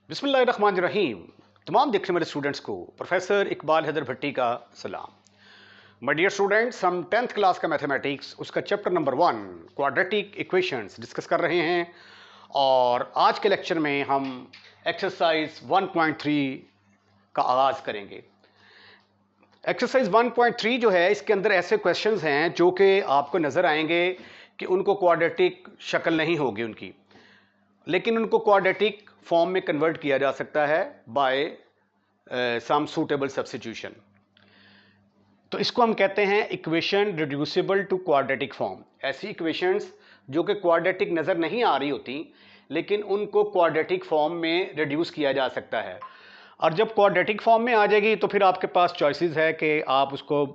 बिस्मिल्लाहिर्रहमानिर्रहीम। तमाम देखने वाले स्टूडेंट्स को प्रोफेसर इकबाल हैदर भट्टी का सलाम। माय डियर स्टूडेंट्स, हम 10th क्लास का मैथमेटिक्स उसका chapter number 1 quadratic equations discuss कर रहे हैं और आज के लेक्चर में हम एक्सरसाइज 1.3 का आगाज़ करेंगे। एक्सरसाइज 1.3 जो है, इसके अंदर ऐसे क्वेश्चंस हैं जो कि आपको नज़र आएंगे कि उनको क्वाड्रेटिक शक्ल नहीं होगी उनकी, लेकिन उनको क्वाड्रेटिक फॉर्म में कन्वर्ट किया जा सकता है बाय सम सूटेबल सब्स्टिट्यूशन। तो इसको हम कहते हैं equation reducible to quadratic form. ऐसी इक्वेशंस जो कि क्वाड्रेटिक नज़र नहीं आ रही होती, लेकिन उनको क्वाड्रेटिक फॉर्म में रिड्यूस किया जा सकता है। और जब क्वाड्रेटिक फॉर्म में आ जाएगी तो फिर आपके पास चॉइसेस है कि आप उसको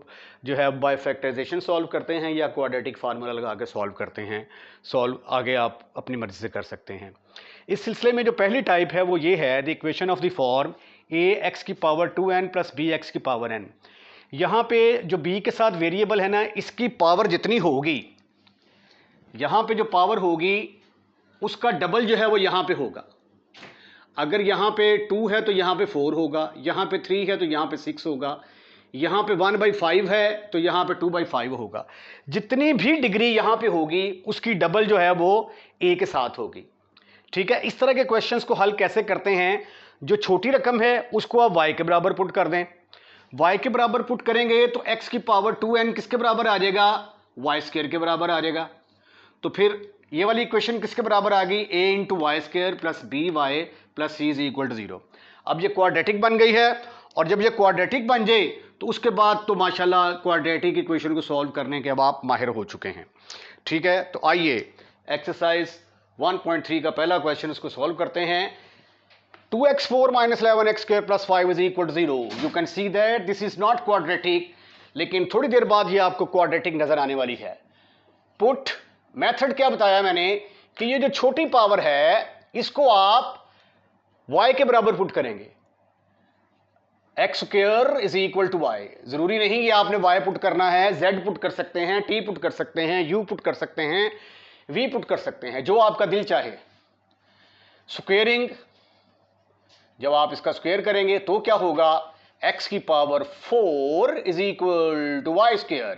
जो है बाय फैक्टराइजेशन सॉल्व करते हैं या क्वाड्रेटिक फार्मूला लगा के सॉल्व करते हैं। सॉल्व आगे आप अपनी मर्जी से कर सकते हैं। इस सिलसिले में जो पहली टाइप है वो ये है, the equation of the form ax की पावर 2n प्लस bx की पावर n। यहाँ पे जो b के साथ वेरिएबल है ना, इसकी पावर जितनी होगी, यहाँ पे जो पावर होगी उसका डबल जो है वो यहाँ पे होगा। अगर यहाँ पे 2 है तो यहाँ पे 4 होगा, यहाँ पे 3 है तो यहाँ पे 6 होगा, यहाँ पे 1/5 है तो यहाँ पे 2/5 होगा। जितनी भी डिग्री यहाँ पे होगी उसकी डबल जो है वो a के साथ होगी। ठीक है, इस तरह के क्वेश्चंस को हल कैसे करते हैं? जो छोटी रकम है उसको आप y के बराबर पुट कर दें। y के बराबर पुट करेंगे तो x की पावर 2n किसके बराबर आ जाएगा? y² के बराबर आ जाएगा। तो फिर ये वाली इक्वेशन किसके बराबर आ गई? a into y square plus b y plus c is equal to 0। अब ये क्वाड्रेटिक बन गई है, और जब ये क्वाड्रेटिक बन जाए तो उसके बाद तो माशाल्लाह क्वाड्रेटिक इक्वेशन को सॉल्व करने के अब आप माहिर हो चुके हैं। ठीक है, तो आइए एक्सरसाइज 1.3 का पहला क्वेश्चन इसको सॉल्व करते हैं। 2x4 minus 11x² plus 5 is equal to 0। You can see that this is not quadratic, लेकिन थोड़ी देर बाद ये आपको क्वाड्रेटिक नजर आने वाली है। पुट मेथड क्या बताया मैंने कि ये जो छोटी पावर है इसको आप y के बराबर पुट करेंगे। x² is equal to y। जरूरी नहीं कि आपने y पुट करना है, z पुट कर सकते हैं, t पुट कर सकते हैं, u पुट कर सकते हैं, v पुट कर सकते हैं, जो आपका दिल चाहे। स्क्वेयरिंग, जब आप इसका स्क्वायर करेंगे तो क्या होगा? x की power 4 is equal to y²।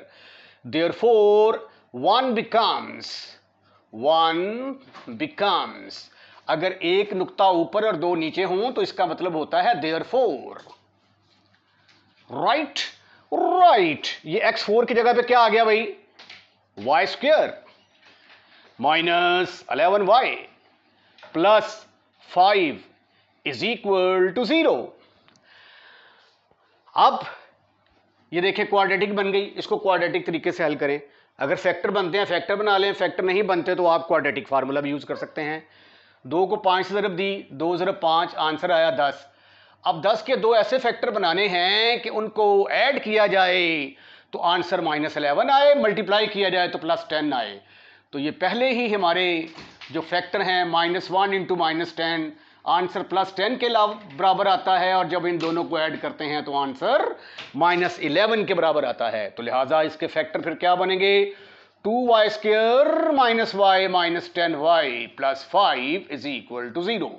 Therefore 1 becomes, अगर एक नुक्ता ऊपर और 2 नीचे हों तो इसका मतलब होता है देयरफॉर। राइट, ये x4 की जगह पे क्या आ गया भाई? y² minus 11y plus 5 is equal to 0। अब ये देखिए क्वाड्रेटिक बन गई। इसको क्वाड्रेटिक तरीके से हल करें। अगर फैक्टर बनते हैं फैक्टर बना लें, फैक्टर नहीं बनते तो आप क्वाड्रेटिक फार्मूला भी यूज कर सकते हैं। 2 को 5 से ज़रब दी, 2 ज़रब 5, आंसर आया 10। अब 10 के 2 ऐसे फैक्टर बनाने हैं कि उनको ऐड किया जाए तो आंसर -11 आए, मल्टीप्लाई किया जाए तो +10 आए। तो ये पहले ही हमारे जो फैक्टर हैं -1 इंटू -10, आंसर +10 के बराबर आता है, और जब इन दोनों को ऐड करते हैं तो आंसर -11 के बराबर आता है। तो लिहाजा इसके फैक्टर फिर क्या बनेंगे? 2y² minus y minus 10y plus 5 is equal to 0।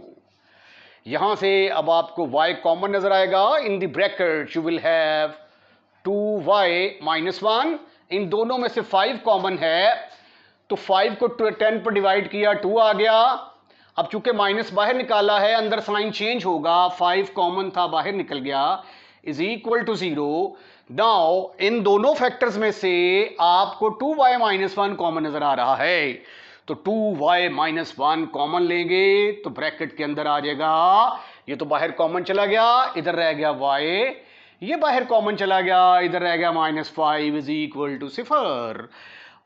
यहां से अब आपको y कॉमन नजर आएगा। In the bracket you will have 2y minus 1। इन दोनों में से 5 कॉमन है तो 5 को 10 पर डिवाइड किया, 2 आ गया। अब चूंकि माइनस बाहर निकाला है, अंदर साइन चेंज होगा, 5 कॉमन था बाहर निकल गया, इज इक्वल टू 0। नाउ इन दोनों फैक्टर्स में से आपको 2y माइनस 1 कॉमन नजर आ रहा है, तो 2y माइनस 1 कॉमन लेंगे तो ब्रैकेट के अंदर आ जाएगा। ये तो बाहर कॉमन चला गया, इधर रह गया y, ये बाहर कॉमन चला गया, इधर रह गया -5 इज इक्वल टू 0।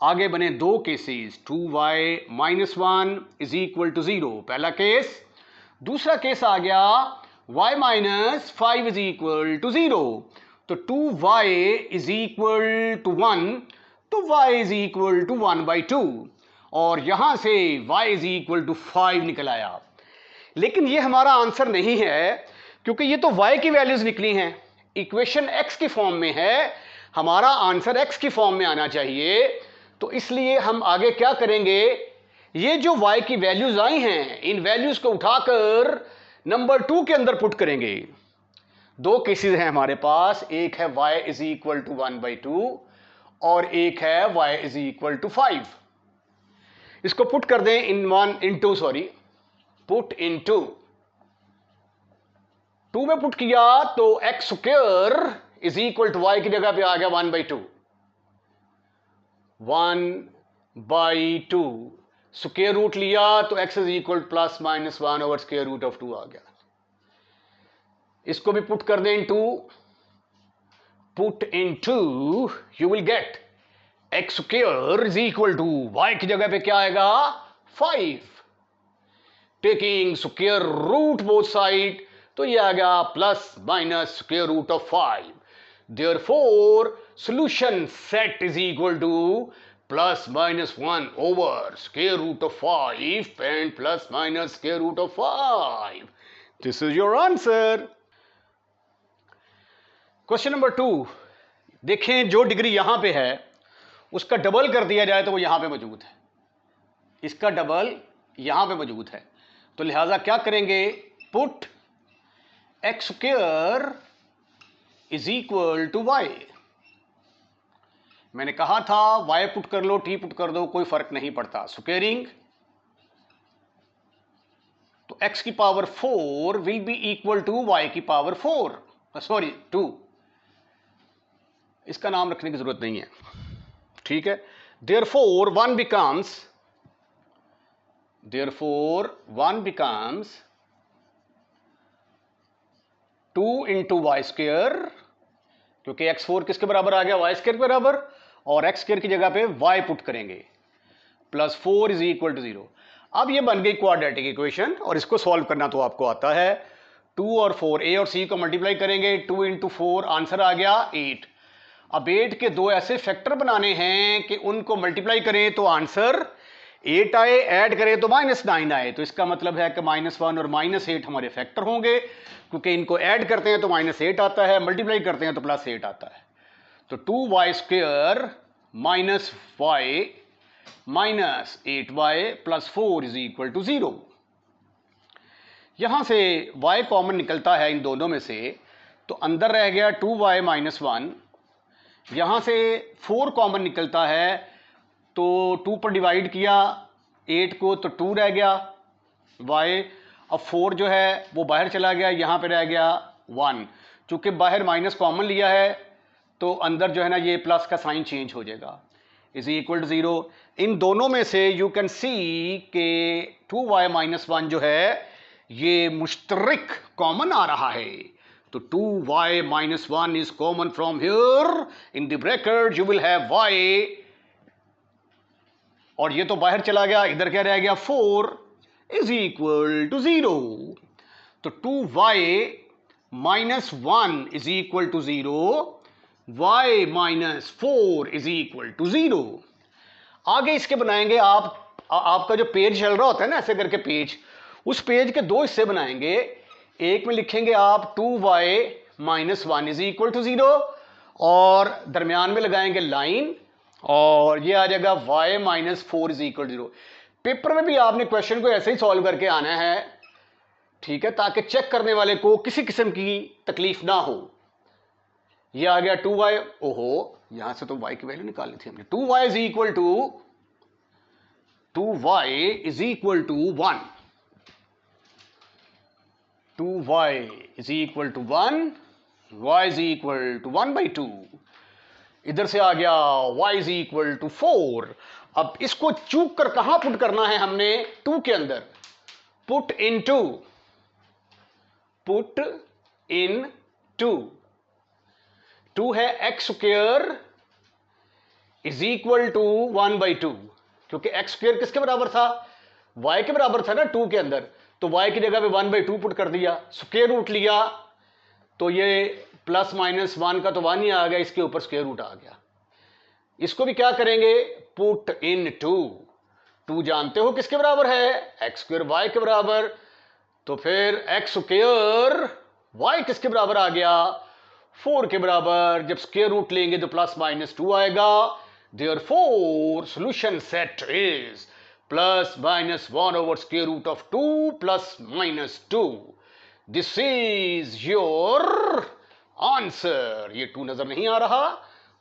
आगे बने 2 cases. 2y minus 1 is equal to 0, पहला केस। दूसरा केस आ गया y minus 5 is equal to 0, तो 2y इज इक्वल टू 1, तो y इज इक्वल टू 1/2, और यहां से y इज इक्वल टू 5 निकल आया। लेकिन ये हमारा आंसर नहीं है, क्योंकि ये तो y की वैल्यूज निकली हैं, इक्वेशन x की फॉर्म में है, हमारा आंसर x की फॉर्म में आना चाहिए। तो इसलिए हम आगे क्या करेंगे? ये जो y की वैल्यूज आई हैं, इन वैल्यूज को उठाकर नंबर 2 के अंदर पुट करेंगे। दो केसेस हैं हमारे पास, एक है y इज इक्वल टू 1/2 और एक है y इज इक्वल टू 5। इसको पुट कर दें पुट इन टू में पुट किया तो x square is equal to y की जगह पे आ गया 1/2। 1/2 स्क्वायर रूट लिया तो x is equal plus minus 1 over square root of 2 आ गया। इसको भी पुट कर दें put into you will get x square is equal to y की जगह पे क्या आएगा 5। Taking square root both side तो ये आ गया plus minus square root of 5। Therefore solution set is equal to plus minus 1 over square root of 5 and plus minus square root of 5। This is your answer. Question number 2 देखें, जो degree यहां पे है उसका डबल कर दिया जाए तो वो यहां पे मौजूद है, इसका डबल यहां पे मौजूद है, तो लिहाजा क्या करेंगे, put x square is equal to y. मैंने कहा था y पुट कर लो t पुट कर दो कोई फर्क नहीं पड़ता, स्क्वायरिंग तो x की power 4 will be equal to y की पावर 2। इसका नाम रखने की जरूरत नहीं है, ठीक है। Therefore one becomes 2 into y square, क्योंकि x4 किसके बराबर आ गया, वाई स्क्वायर के बराबर, और x स्क्वायर की जगह पे y पुट करेंगे, प्लस 4 इज इक्वल टू 0। अब ये बन गई क्वाड्रेटिक इक्वेशन और इसको सॉल्व करना तो आपको आता है। 2 और 4 a और c को मल्टीप्लाई करेंगे, 2 इंटू 4 आंसर आ गया 8। अब 8 के दो ऐसे फैक्टर बनाने हैं कि उनको मल्टीप्लाई करें तो आंसर 8 आए, ऐड करें तो -9 आए, तो इसका मतलब है कि -1 और -8 हमारे फैक्टर होंगे, क्योंकि इनको ऐड करते हैं तो -8 आता है, मल्टीप्लाई करते हैं तो +8 आता है। तो 2y square minus y minus 8y plus 4 is equal to 0। यहां से y कॉमन निकलता है इन दोनों में से, तो अंदर रह गया 2y माइनस 1, यहां से 4 कॉमन निकलता है तो 2 पर डिवाइड किया 8 को तो 2 रह गया y। अब 4 जो है वो बाहर चला गया, यहां पे रह गया 1। चूंकि बाहर माइनस कॉमन लिया है तो अंदर जो है ना ये प्लस का साइन चेंज हो जाएगा, इज इक्वल टू 0। इन दोनों में से यू कैन सी के 2y माइनस 1 जो है ये मुश्तरक कॉमन आ रहा है, तो 2y minus 1 is common from here, in the bracket you will have y, और ये तो बाहर चला गया, इधर क्या रह गया 4 इज इक्वल टू 0। तो 2y minus 1 is equal to 0, y minus 4 is equal to 0। आगे इसके बनाएंगे आपका जो पेज चल रहा होता है ना ऐसे करके पेज, उस पेज के दो हिस्से बनाएंगे। एक में लिखेंगे आप 2y minus 1 is equal to 0 और दरमियान में लगाएंगे लाइन और ये आ जाएगा y minus 4 is equal to 0। Paper में भी आपने क्वेश्चन को ऐसे ही सॉल्व करके आना है, ठीक है, ताकि चेक करने वाले को किसी किस्म की तकलीफ ना हो। ये आ गया 2y, ओहो यहां से तो y की वैल्यू निकालनी थी हमने। 2y is equal to 2y is equal to 1, 2y is equal to 1, y is equal to 1/2। इधर से आ गया y इज इक्वल टू 4। अब इसको चूक कर कहां पुट करना है हमने, 2 के अंदर, पुट इन टू 2 है x square is equal to 1/2, क्योंकि एक्स स्क्वायर किसके बराबर था, y के बराबर था ना 2 के अंदर, तो y की जगह पे 1/2 पुट कर दिया, स्क्वायर रूट लिया तो ये प्लस माइनस 1 का तो 1 ही आ गया, इसके ऊपर स्क्वायर रूट आ गया। इसको भी क्या करेंगे, पुट इन 2 जानते हो किसके बराबर है, एक्स स्क्वायर y के बराबर, तो फिर एक्स स्क्वायर y किसके बराबर आ गया, 4 के बराबर। जब स्क्वायर रूट लेंगे तो प्लस माइनस 2 आएगा। Therefore solution set is plus minus 1 over square root of 2 plus minus 2। This is your answer. ये 2 नजर नहीं आ रहा,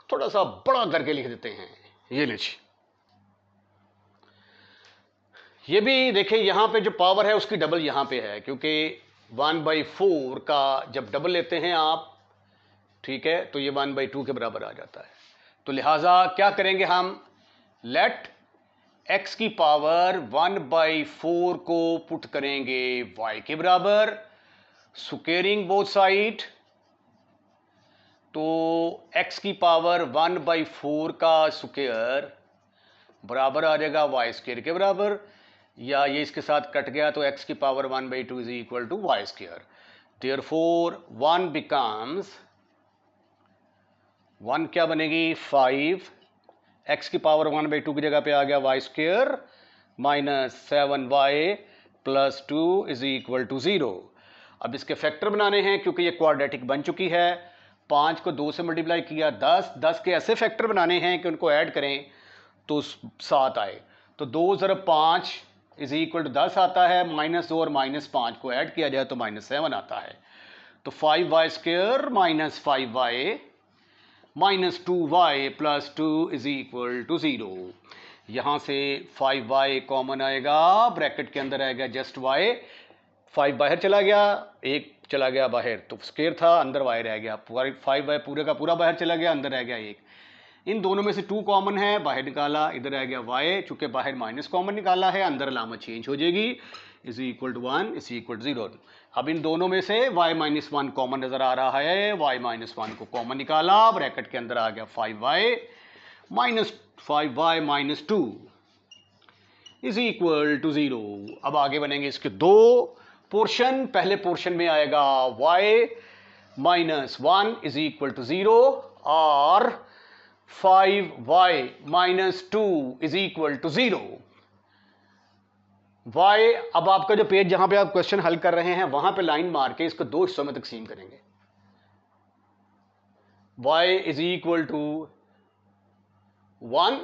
थोड़ा सा बड़ा करके लिख देते हैं। ये लीजिए, ये भी देखिए यहां पे जो पावर है उसकी डबल यहां पे है, क्योंकि 1/4 का जब डबल लेते हैं आप, ठीक है, तो ये 1/2 के बराबर आ जाता है। तो लिहाजा क्या करेंगे हम, लेट x की पावर 1/4 को पुट करेंगे y के बराबर, स्क्वेयरिंग बोथ साइड। तो x की पावर 1/4 का स्क्वायर बराबर आ जाएगा वाई स्क्वायर के बराबर, या ये इसके साथ कट गया तो x की power 1/2 is equal to y square. Therefore 1 becomes 1 क्या बनेगी 5, x की पावर 1/2 की जगह पे आ गया y square minus 7y plus 2 is equal to 0। अब इसके फैक्टर बनाने हैं क्योंकि ये क्वाड्रेटिक बन चुकी है। 5 को 2 से मल्टीप्लाई किया 10 के ऐसे फैक्टर बनाने हैं कि उनको ऐड करें तो 7 आए। तो 2 ज़रब 5 इज इक्वल टू 10 आता है, -2 और -5 को ऐड किया जाए तो -7 आता है। तो 5y square minus 5y minus 2y plus 2 is equal to 0। यहां से 5y कॉमन आएगा, ब्रैकेट के अंदर आएगा जस्ट y, 5 बाहर चला गया, 1 चला गया बाहर, तो स्क्वायर था, अंदर y रह गया, 5y पूरे का पूरा बाहर चला गया, अंदर रह गया 1। इन दोनों में से 2 कॉमन है, बाहर निकाला, इधर आ गया y, चूंकि बाहर माइनस कॉमन निकाला है, अंदर अलामत चेंज हो जाएगी, is equal to 1 is equal to 0। अब इन दोनों में से y-1 कॉमन नजर आ रहा है, y-1 को कॉमन निकाला, ब्रैकेट के अंदर आ गया 5y minus 2 is equal to 0। अब आगे बनेंगे इसके 2 पोर्शन। पहले पोर्शन में आएगा y-1 इज इक्वल टू 0 और 5y-2 is equal to 0। y, अब आपका जो पेज जहां पे आप क्वेश्चन हल कर रहे हैं वहां पे लाइन मार के इसको 2 हिस्सों में तकसीम करेंगे। y इज इक्वल टू 1,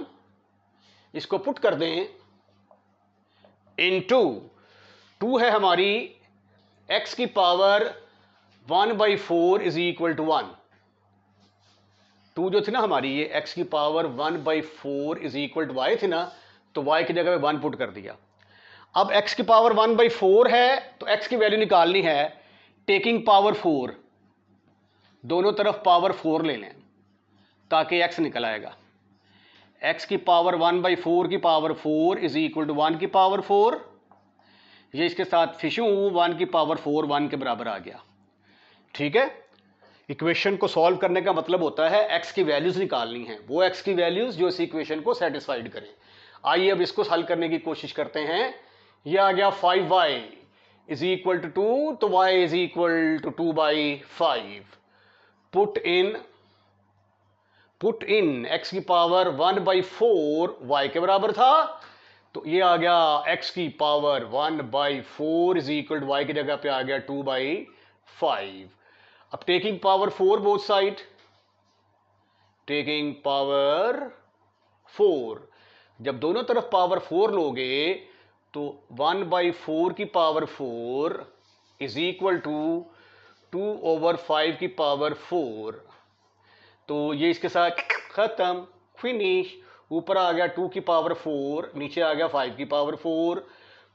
इसको पुट कर दें इनटू 2 है हमारी x की पावर 1/4 इज इक्वल टू 1। 2 जो थी ना हमारी, ये x की power 1/4 is equal to y थी ना, तो y की जगह पे 1 पुट कर दिया। अब x की पावर 1/4 है तो x की वैल्यू निकालनी है टेकिंग पावर 4, दोनों तरफ पावर 4 ले लें ताकि x निकल आएगा। x की पावर 1/4 की पावर 4 इज इक्वल टू 1 की पावर 4, ये इसके साथ फिशू 1 की पावर 4 1 के बराबर आ गया। ठीक है, इक्वेशन को सॉल्व करने का मतलब होता है x की वैल्यूज निकालनी है, वो x की वैल्यूज जो इस इक्वेशन को सेटिस्फाइड करें। आइए अब इसको हल करने की कोशिश करते हैं। ये आ गया 5y इज इक्वल टू 2, तो y is equal to 2/5। Put in x की पावर 1/4 y के बराबर था, तो ये आ गया x की power 1/4 is equal to y की जगह पे आ गया 2/5। अब taking power 4 both side, taking power 4, जब दोनों तरफ पावर 4 लोगे तो 1/4 की पावर 4 इज इक्वल टू 2/5 की पावर 4। तो ये इसके साथ खत्म, फिनिश। ऊपर आ गया 2 की पावर 4, नीचे आ गया 5 की पावर 4।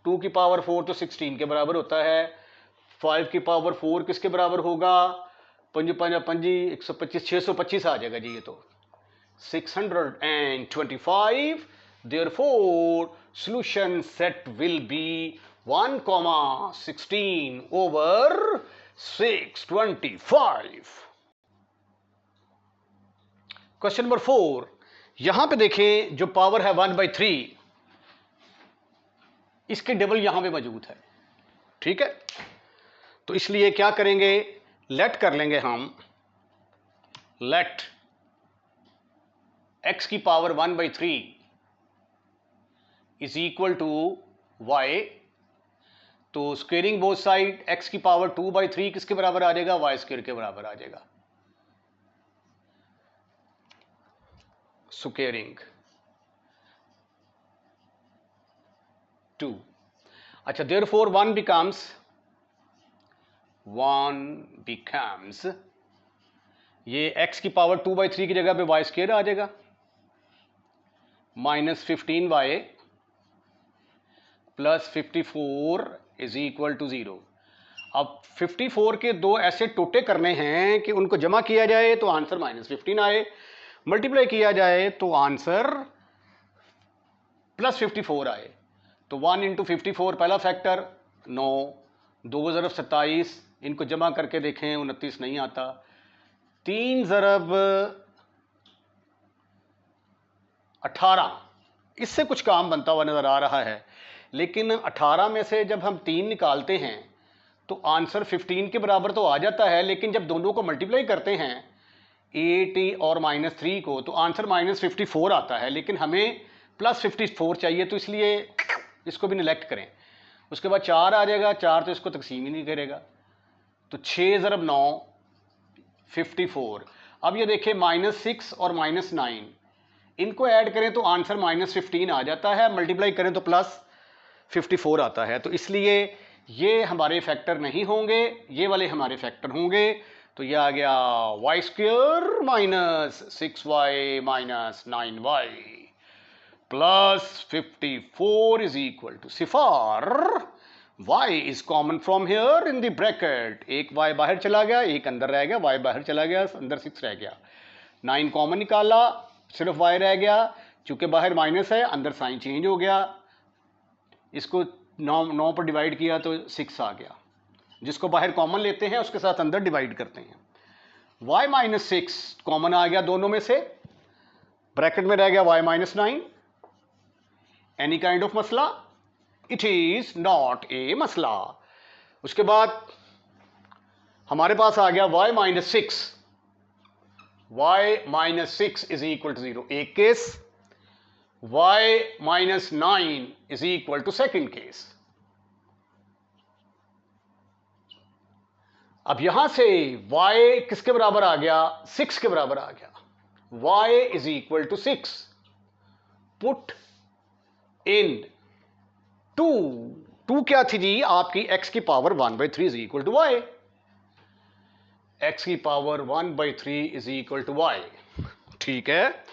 2 की पावर 4 तो 16 के बराबर होता है, 5 की पावर 4 किसके बराबर होगा, 5 5 5 125, 625 आ जाएगा जी, ये तो 625। Therefore, solution set will be 1,16 over 625। Question number 4, यहां पे देखें जो पावर है 1/3, इसके डबल यहां पे मौजूद है। ठीक है, तो इसलिए क्या करेंगे, लेट कर लेंगे हम, लेट x की power 1/3 is equal to y, तो स्क्वेयरिंग बोथ साइड x की पावर 2/3 किसके बराबर आ जाएगा, y स्क्वेयर के बराबर आ जाएगा, स्क्वेयरिंग 2। अच्छा, देयरफॉर 1 बिकम्स 1 becomes, ये x की पावर 2/3 की जगह पे y स्क्वायर आ जाएगा, -15y plus 54 is equal to 0। अब 54 के दो ऐसे टोटे करने हैं कि उनको जमा किया जाए तो आंसर -15 आए, मल्टीप्लाई किया जाए तो आंसर +54 आए। तो 1 इंटू 54 पहला फैक्टर 9, 2 ज़रब 27, इनको जमा करके देखें 29 नहीं आता, 3 ज़रब 18, इससे कुछ काम बनता हुआ नज़र आ रहा है। लेकिन 18 में से जब हम 3 निकालते हैं तो आंसर 15 के बराबर तो आ जाता है, लेकिन जब दोनों को मल्टीप्लाई करते हैं 8 और -3 को तो आंसर -54 आता है, लेकिन हमें +54 चाहिए, तो इसलिए इसको भी निलेक्ट करें। उसके बाद 4 आ जाएगा, 4 तो इसको तकसीम ही नहीं करेगा, तो 6 ज़रब 9 54। अब ये देखिए -6 और -9 इनको ऐड करें तो आंसर -15 आ जाता है, मल्टीप्लाई करें तो +54 आता है। तो इसलिए ये हमारे फैक्टर नहीं होंगे, ये वाले हमारे फैक्टर होंगे। तो ये आ गया y square -6y -9y plus 54 is equal to सिफार y is common from here in the bracket, एक y बाहर चला गया, एक अंदर रह गया, y बाहर चला गया, अंदर 6 रह गया, 9 कॉमन निकाला, सिर्फ y रह गया, चूंकि बाहर माइनस है अंदर साइन चेंज हो गया, इसको 9 पर डिवाइड किया तो 6 आ गया, जिसको बाहर कॉमन लेते हैं उसके साथ अंदर डिवाइड करते हैं। y -6 कॉमन आ गया दोनों में से, ब्रैकेट में रह गया y -9। एनी काइंड ऑफ मसला? इट इज नॉट ए मसला। उसके बाद हमारे पास आ गया y -6 इज इक्वल टू 0, एक केस, y -9 is equal to second case. अब यहां से y किसके बराबर आ गया? 6 के बराबर आ गया। y is equal to 6, put in 2 क्या थी जी? आपकी x की power 1/3 is equal to y, x की power 1/3 is equal to y, ठीक है।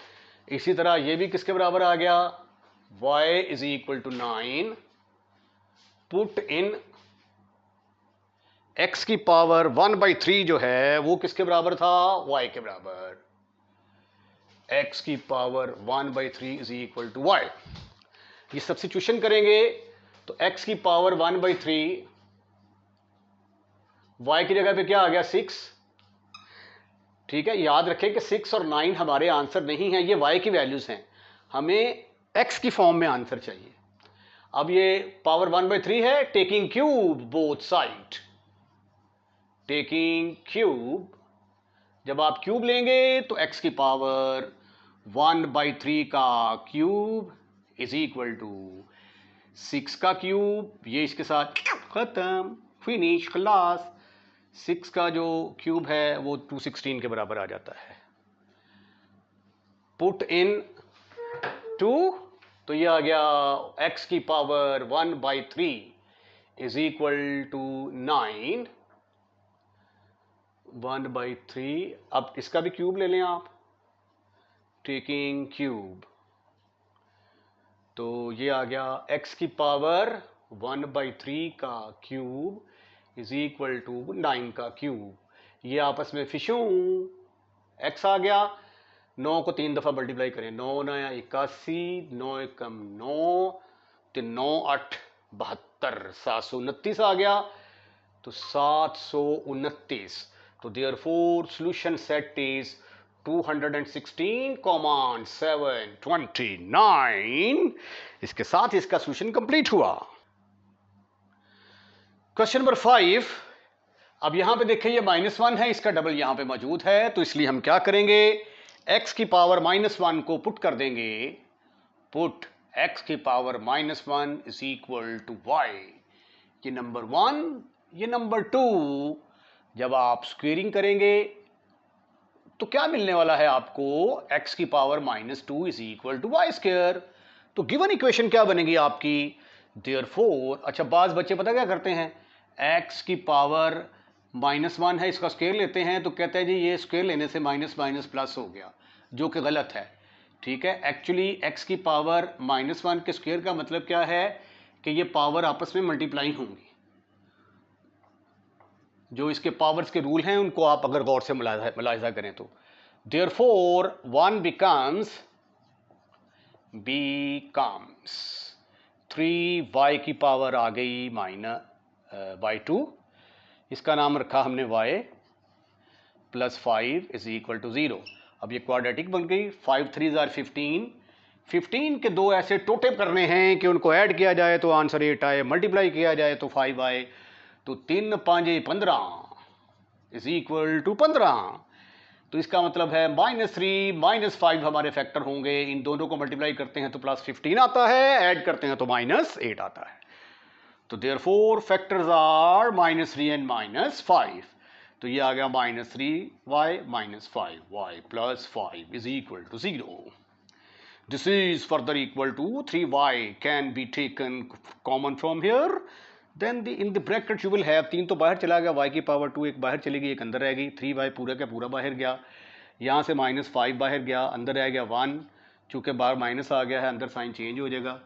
इसी तरह ये भी किसके बराबर आ गया? y is equal to 9, put in x की पावर 1/3 जो है वो किसके बराबर था? y के बराबर, x की power 1/3 is equal to y। ये सब्स्टिट्यूशन करेंगे तो x की पावर 1/3, y की जगह पे क्या आ गया? 6, ठीक है। याद रखें कि 6 और 9 हमारे आंसर नहीं है, ये y की वैल्यूज हैं, हमें x की फॉर्म में आंसर चाहिए। अब ये पावर 1/3 है, taking cube both side, taking cube, जब आप क्यूब लेंगे तो x की पावर 1/3 का क्यूब इज इक्वल टू 6 का क्यूब, ये इसके साथ खत्म, फिनिश, खलास। 6 का जो क्यूब है वो 216 के बराबर आ जाता है। पुट इन 2, तो ये आ गया x की पावर 1/3 इज इक्वल टू 9, 1/3। अब इसका भी क्यूब ले लें आप, टेकिंग क्यूब, तो ये आ गया x की पावर 1/3 का क्यूब इज इक्वल टू 9 का क्यूब, ये आपस में फिशू, x आ गया। 9 को 3 दफ़ा मल्टीप्लाई करें, 9 9 81, 9 एकम 9, 9 8 72, 729 आ गया, तो 729। तो देयरफॉर सॉल्यूशन सेट इज 216,729। इसके साथ इसका सॉल्यूशन कंप्लीट हुआ। क्वेश्चन नंबर 5, अब यहां पे देखें ये -1 है, इसका डबल यहां पे मौजूद है, तो इसलिए हम क्या करेंगे? x की पावर -1 को पुट कर देंगे, पुट x की power -1 is equal to y, ये नंबर 1, ये नंबर 2। जब आप स्क्वेयरिंग करेंगे तो क्या मिलने वाला है आपको? x की power -2 is equal to y square. तो गिवन इक्वेशन क्या बनेगी आपकी? देयरफॉर, अच्छा बाज बच्चे पता क्या करते हैं, x की पावर -1 है, इसका स्क्वायर लेते हैं तो कहते हैं जी ये स्क्वायर लेने से माइनस माइनस प्लस हो गया, जो कि गलत है। ठीक है, एक्चुअली x की पावर -1 के स्क्वायर का मतलब क्या है कि ये पावर आपस में मल्टीप्लाई होंगी। जो इसके पावर्स के रूल हैं उनको आप अगर गौर से मुलाहिजा करें तो देयरफॉर 1 becomes 3y की पावर आ गई -y2, इसका नाम रखा हमने y plus 5 is equal to 0। अब ये क्वाड्रेटिक बन गई। 5 3 आर 15, 15 के दो ऐसे टोटे करने हैं कि उनको ऐड किया जाए तो आंसर 8 आए, मल्टीप्लाई किया जाए तो 5 आए, तो 3 5 15 इज इक्वल टू 15। तो इसका मतलब है -3 -5 हमारे फैक्टर होंगे। इन दोनों को मल्टीप्लाई करते हैं तो +15 आता है, ऐड करते हैं तो -8 आता है। तो देयरफॉर फैक्टर्स आर -3 एंड -5। तो ये आ गया -3y -5y plus 5 is equal to 0। This is further equal to 3y can be taken common from here, then in the bracket you will have, 3 तो बाहर चला गया, y की पावर 2 एक बाहर चली गई, एक अंदर रह गई, 3y पूरा का पूरा बाहर गया, यहाँ से -5 बाहर गया, अंदर रह गया 1, चूँकि बाहर माइनस आ गया है अंदर साइन चेंज हो जाएगा।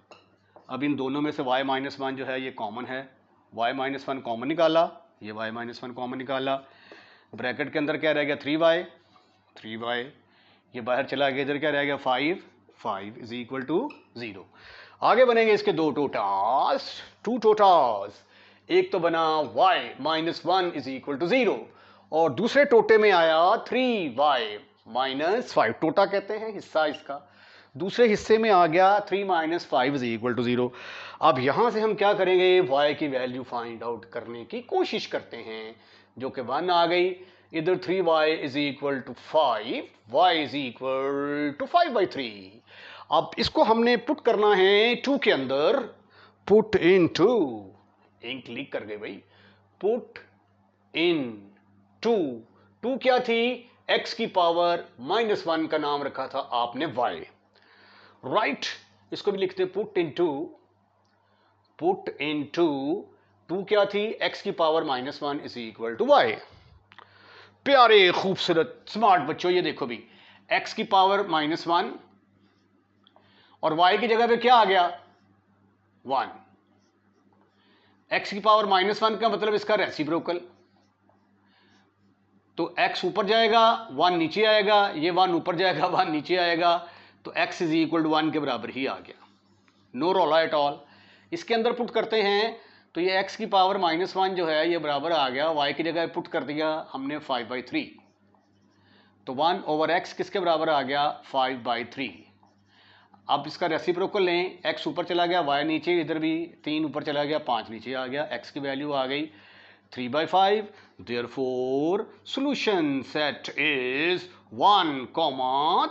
अब इन दोनों में से y -1 जो है ये कॉमन है, y -1 कॉमन निकाला, ये y -1 कॉमन निकाला, ब्रैकेट के अंदर क्या रह गया 3y, ये बाहर चला गया, इधर क्या रह गया 5 इज इक्वल टू 0। आगे बनेंगे इसके दो टोटास, 2 टोटास, एक तो बना y -1 इज इक्वल टू 0 और दूसरे टोटे में आया 3y -5, टोटा कहते हैं हिस्सा इसका, दूसरे हिस्से में आ गया 3 - 5 इज इक्वल टू 0। अब यहां से हम क्या करेंगे, y की वैल्यू फाइंड आउट करने की कोशिश करते हैं, जो कि 1 आ गई, इधर 3y is equal to 5, y is equal to 5/3। अब इसको हमने पुट करना है 2 के अंदर, पुट इन 2, इंक लीक कर गई भाई, पुट इन 2 क्या थी, x की पावर -1 का नाम रखा था आपने y, राइट इसको भी लिखते पुट इन 2 क्या थी, x की power -1 is equal to y। प्यारे खूबसूरत स्मार्ट बच्चों, ये देखो भी x की पावर -1 और y की जगह पे क्या आ गया 1। x की पावर -1 का मतलब इसका रेसिप्रोकल, तो x ऊपर जाएगा 1 नीचे आएगा, ये 1 ऊपर जाएगा 1 नीचे आएगा, तो x इज इक्वल टू 1 के बराबर ही आ गया, नो रोला एट ऑल। इसके अंदर पुट करते हैं तो ये x की पावर -1 जो है ये बराबर आ गया, y की जगह पुट कर दिया हमने 5/3, तो 1/x किसके बराबर आ गया 5/3। अब इसका रेसिप्रोकल लें, x ऊपर चला गया y नीचे, इधर भी 3 ऊपर चला गया 5 नीचे आ गया, x की वैल्यू आ गई 3/5। Therefore solution set is 1,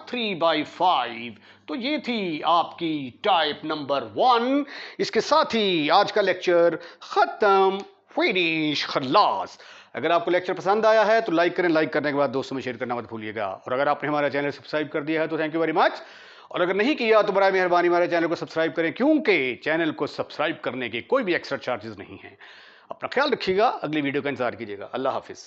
3/5। तो ये थी आपकी टाइप नंबर 1। इसके साथ ही आज का लेक्चर खत्म, फिनिश, खल्लास। अगर आपको लेक्चर पसंद आया है तो लाइक करें, लाइक करने के बाद दोस्तों में शेयर करना मत भूलिएगा, और अगर आपने हमारा चैनल सब्सक्राइब कर दिया है तो थैंक यू वेरी मच, और अगर नहीं किया तो बराए मेहरबानी हमारे चैनल को सब्सक्राइब करें, क्योंकि चैनल को सब्सक्राइब करने के कोई भी एक्स्ट्रा चार्जेस नहीं हैं। अपना ख्याल रखिएगा, अगली वीडियो का इंतजार कीजिएगा। अल्लाह हाफिज़।